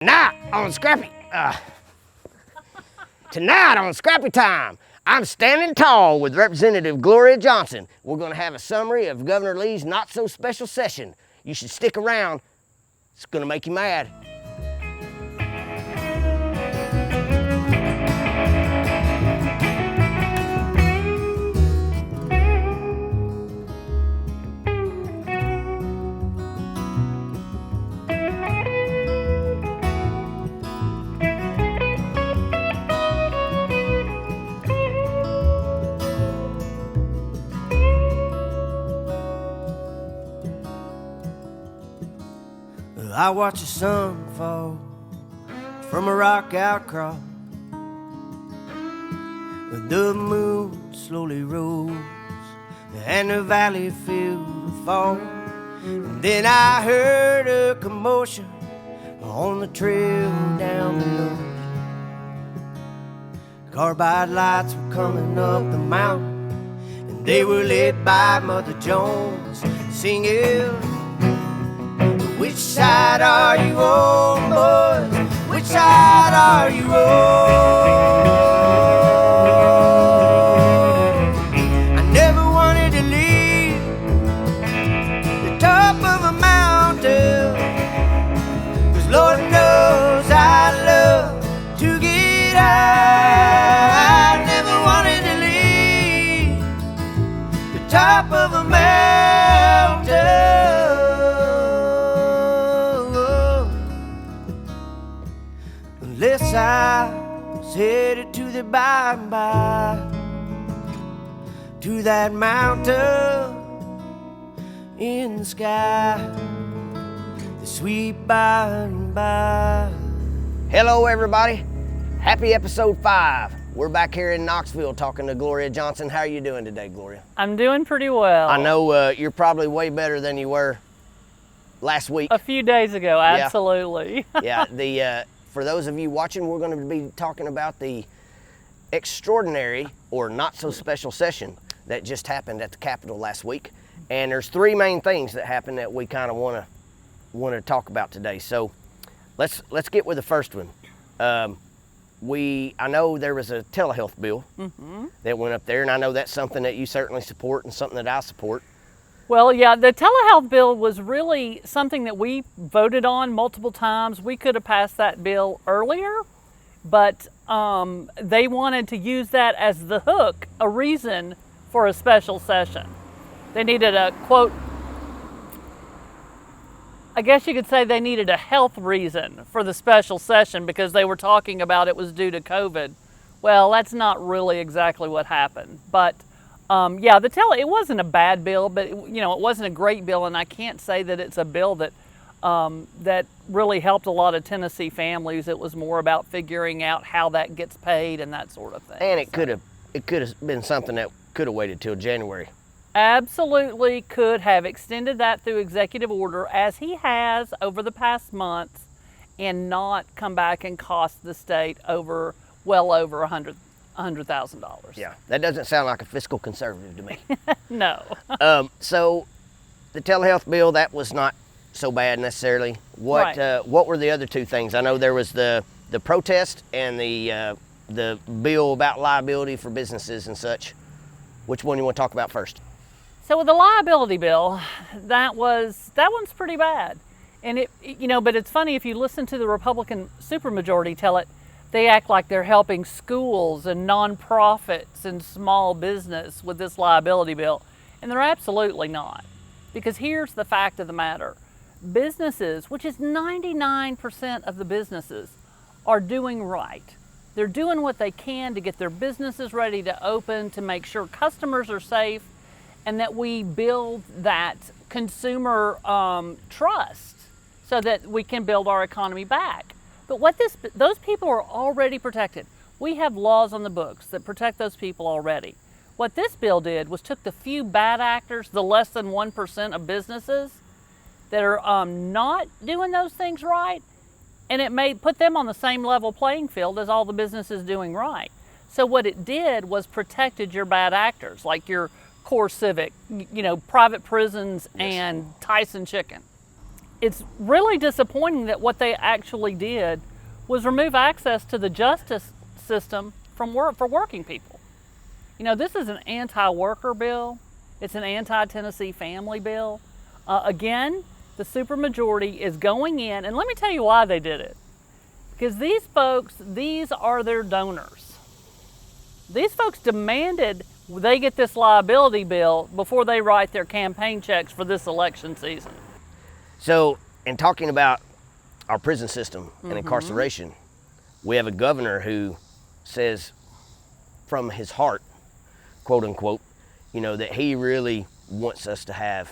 Tonight on Scrappy Time, I'm standing tall with Representative Gloria Johnson. We're going to have a summary of Governor Lee's not-so-special session. You should stick around. It's going to make you mad. I watch the sun fall from a rock outcrop. The moon slowly rose and the valley filled with fog. And then I heard a commotion on the trail down below. Carbide lights were coming up the mountain, and they were led by Mother Jones singing, "Which side are you on, boys? Which side are you on?" I never wanted to leave the top of a mountain, 'cause Lord knows I love to get high. I never wanted to leave the top of a mountain unless I was headed to the by and by, to that mountain in the sky, the sweet by and by. Hello, everybody. Happy episode 5. We're back here in Knoxville talking to Gloria Johnson. How are you doing today, Gloria? I'm doing pretty well. I know you're probably way better than you were last week. A few days ago, absolutely. Yeah, for those of you watching, we're going to be talking about the extraordinary or not so special session that just happened at the Capitol last week. And there's 3 main things that happened that we kind of want to talk about today. So let's get with the first one. I know there was a telehealth bill that went up there, and I know that's something that you certainly support and something that I support. Well, yeah, the telehealth bill was really something that we voted on multiple times. We could have passed that bill earlier, but they wanted to use that as the hook, a reason for a special session. They needed a, quote, I guess you could say they needed a health reason for the special session because they were talking about it was due to COVID. Well, that's not really exactly what happened. But it wasn't a bad bill, but it wasn't a great bill, and I can't say that it's a bill that that really helped a lot of Tennessee families. It was more about figuring out how that gets paid and that sort of thing. And it could have been something that could have waited till January. Absolutely could have extended that through executive order, as he has over the past months, and not come back and cost the state well over $100,000. Yeah, that doesn't sound like a fiscal conservative to me. No. So the telehealth bill, that was not so bad necessarily. What were the other 2 things? I know there was the protest and the bill about liability for businesses and such. Which one do you want to talk about first? So with the liability bill, that one's pretty bad. And but it's funny, if you listen to the Republican supermajority tell it, they act like they're helping schools and nonprofits and small business with this liability bill. And they're absolutely not. Because here's the fact of the matter. Businesses, which is 99% of the businesses, are doing right. They're doing what they can to get their businesses ready to open, to make sure customers are safe, and that we build that consumer trust so that we can build our economy back. But those people are already protected. We have laws on the books that protect those people already. What this bill did was took the few bad actors, the less than 1% of businesses that are not doing those things right, and it put them on the same level playing field as all the businesses doing right. So what it did was protected your bad actors, like your Core Civic, private prisons, and Tyson Chicken. it's really disappointing that what they actually did was remove access to the justice system for working people. You know, this is an anti-worker bill. It's an anti-Tennessee family bill. Again, the supermajority is going in, and let me tell you why they did it. Because these folks, these are their donors. These folks demanded they get this liability bill before they write their campaign checks for this election season. So, in talking about our prison system and incarceration, we have a governor who says from his heart, quote unquote, you know, that he really wants us to have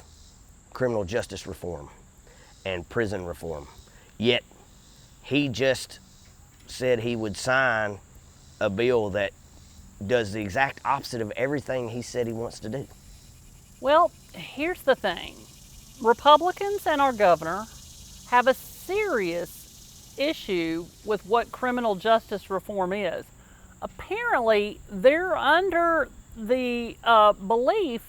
criminal justice reform and prison reform. Yet, he just said he would sign a bill that does the exact opposite of everything he said he wants to do. Well, here's the thing. Republicans and our governor have a serious issue with what criminal justice reform is. Apparently, they're under the belief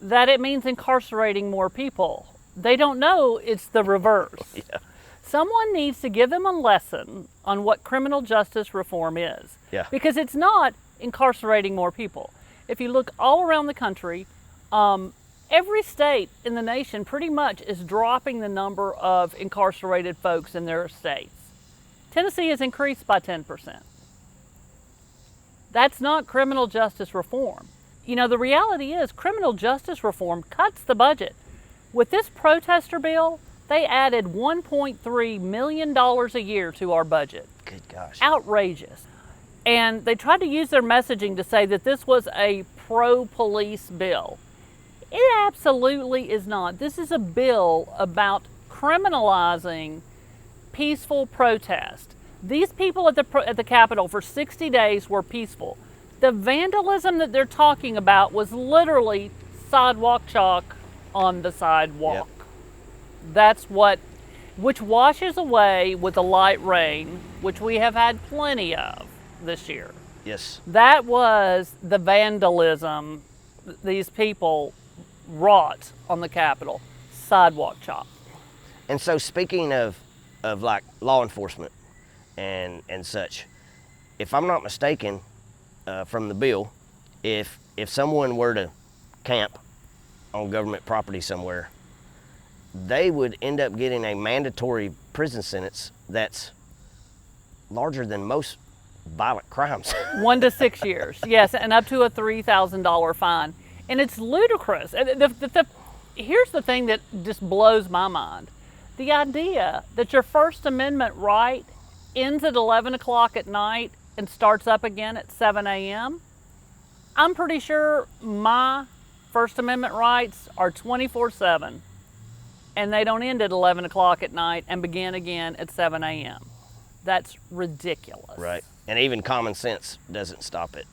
that it means incarcerating more people. They don't know it's the reverse. Yeah. Someone needs to give them a lesson on what criminal justice reform is. Yeah. Because it's not incarcerating more people. If you look all around the country, every state in the nation pretty much is dropping the number of incarcerated folks in their states. Tennessee has increased by 10%. That's not criminal justice reform. You know, the reality is criminal justice reform cuts the budget. With this protester bill, they added $1.3 million a year to our budget. Good gosh. Outrageous. And they tried to use their messaging to say that this was a pro-police bill. It absolutely is not. This is a bill about criminalizing peaceful protest. These people at the Capitol for 60 days were peaceful. The vandalism that they're talking about was literally sidewalk chalk on the sidewalk. Yep. That's which washes away with a light rain, which we have had plenty of this year. Yes. That was the vandalism these people wrought on the Capitol. Sidewalk chalk. And so speaking of like law enforcement and such, if I'm not mistaken, from the bill, if someone were to camp on government property somewhere, they would end up getting a mandatory prison sentence that's larger than most violent crimes. 1 to 6 years, yes, and up to a $3,000 fine. And it's ludicrous. Here's the thing that just blows my mind. The idea that your First Amendment right ends at 11 o'clock at night and starts up again at 7 a.m. I'm pretty sure my First Amendment rights are 24/7, and they don't end at 11 o'clock at night and begin again at 7 a.m. That's ridiculous. Right. And even common sense doesn't stop it.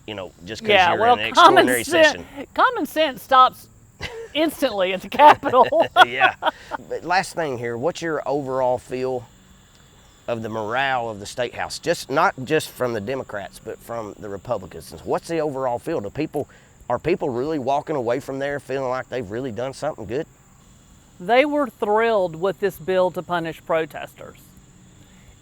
You know, just because you're in an common extraordinary session. Common sense stops instantly at the Capitol. Yeah. But last thing here, what's your overall feel of the morale of the State House? Not just from the Democrats, but from the Republicans. What's the overall feel? Are people really walking away from there feeling like they've really done something good? They were thrilled with this bill to punish protesters.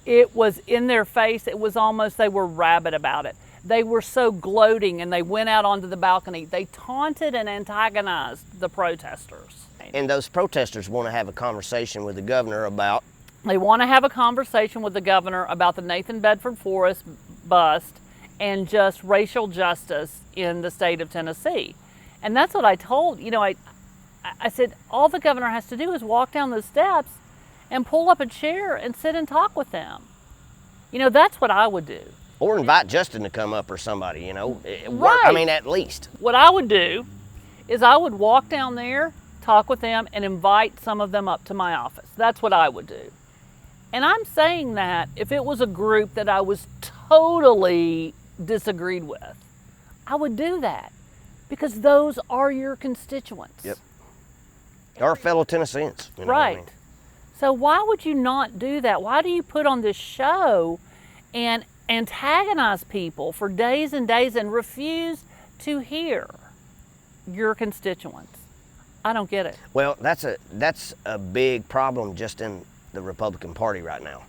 It was in their face. It was almost they were rabid about it. They were so gloating, and they went out onto the balcony. They taunted and antagonized the protesters. And those protesters want to have a conversation with the governor about? They want to have a conversation with the governor about the Nathan Bedford Forrest bust and just racial justice in the state of Tennessee. And that's what I told, I said, all the governor has to do is walk down the steps and pull up a chair and sit and talk with them. That's what I would do. Or invite Justin to come up or somebody, Right. I mean, at least. What I would do is I would walk down there, talk with them, and invite some of them up to my office. That's what I would do. And I'm saying that if it was a group that I was totally disagreed with, I would do that because those are your constituents. Yep. Our fellow Tennesseans. You know right. what I mean? So why would you not do that? Why do you put on this show and antagonize people for days and days and refuse to hear your constituents? I don't get it. Well, that's a big problem just in the Republican Party right now.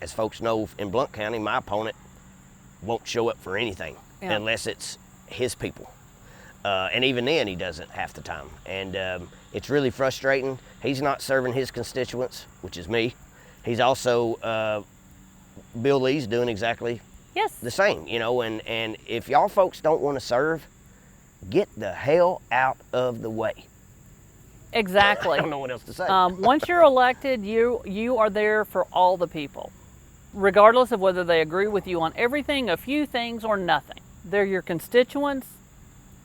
As folks know, in Blount County, my opponent won't show up for anything unless it's his people. And even then, he doesn't half the time. And it's really frustrating. He's not serving his constituents, which is me. He's also, Bill Lee's doing exactly the same, you know, and if y'all folks don't want to serve, get the hell out of the way. Exactly. I don't know what else to say. Once you're elected, you are there for all the people, regardless of whether they agree with you on everything, a few things, or nothing. They're your constituents.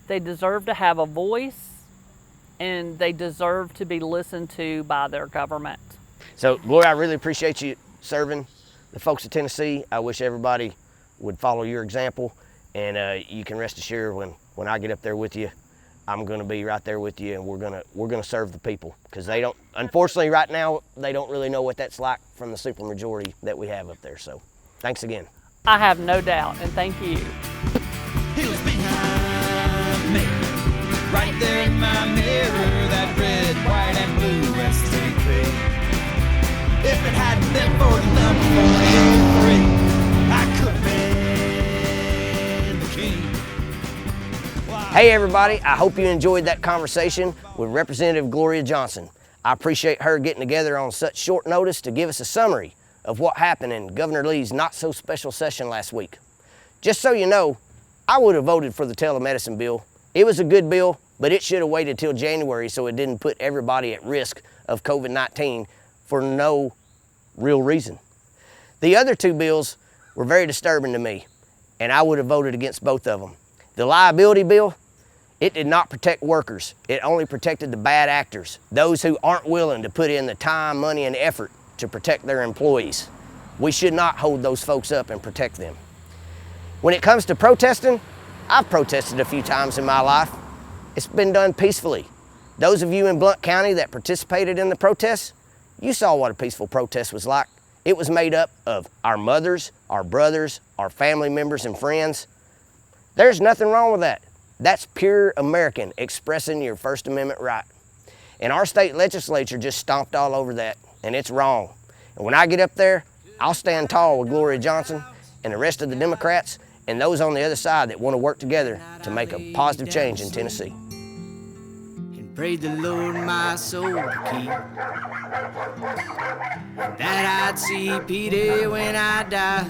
They deserve to have a voice, and they deserve to be listened to by their government. So, Gloria, I really appreciate you serving the folks of Tennessee. I wish everybody would follow your example, and you can rest assured when I get up there with you, I'm going to be right there with you, and we're gonna serve the people, because they don't, unfortunately, right now they don't really know what that's like from the supermajority that we have up there. So, thanks again. I have no doubt, and thank you. He was behind me, right there in my mirror, that red, white, and blue STP. If it hadn't been for the number 43, I could have been the king. Wow. Hey everybody, I hope you enjoyed that conversation with Representative Gloria Johnson. I appreciate her getting together on such short notice to give us a summary of what happened in Governor Lee's not-so-special session last week. Just so you know, I would have voted for the telemedicine bill. It was a good bill, but it should have waited till January so it didn't put everybody at risk of COVID-19 for no real reason. The other two bills were very disturbing to me, and I would have voted against both of them. The liability bill, it did not protect workers. It only protected the bad actors, those who aren't willing to put in the time, money, and effort to protect their employees. We should not hold those folks up and protect them. When it comes to protesting, I've protested a few times in my life. It's been done peacefully. Those of you in Blount County that participated in the protests, you saw what a peaceful protest was like. It was made up of our mothers, our brothers, our family members and friends. There's nothing wrong with that. That's pure American expressing your First Amendment right. And our state legislature just stomped all over that, and it's wrong. And when I get up there, I'll stand tall with Gloria Johnson and the rest of the Democrats and those on the other side that want to work together to make a positive change in Tennessee. And pray the Lord my soul to keep, and that I'd see Peter when I die.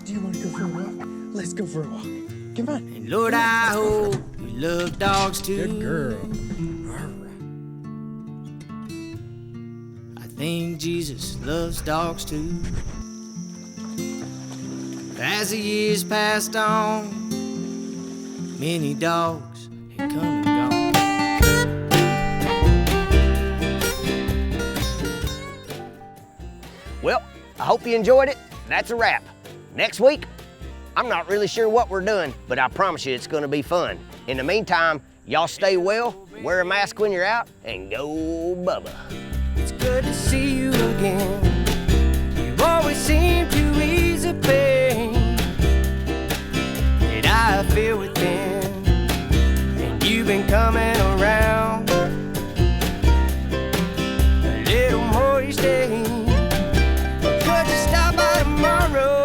Do you want to go for a walk? Let's go for a walk. Come on. And Lord, I hope we love dogs too. Good girl. I think Jesus loves dogs too. As the years passed on, many dogs had come and gone. Well, I hope you enjoyed it. That's a wrap. Next week, I'm not really sure what we're doing, but I promise you it's going to be fun. In the meantime, y'all stay well, wear a mask when you're out, and go Bubba. It's good to see you again. You always seem to ease the pain that I feel within, and you've been coming around a little more each day. Could you stop by tomorrow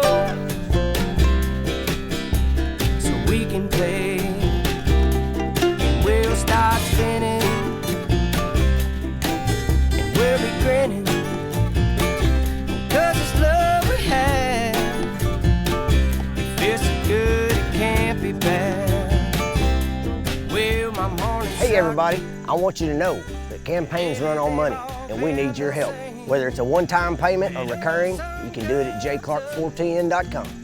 so we can play, and we'll start spinning, and we'll be grinning, 'cause this love we have, it feels so good it can't be bad. Well, my morning Hey everybody, I want you to know that campaigns run on money, and we need your help. Whether it's a one-time payment or recurring, you can do it at jclark410.com.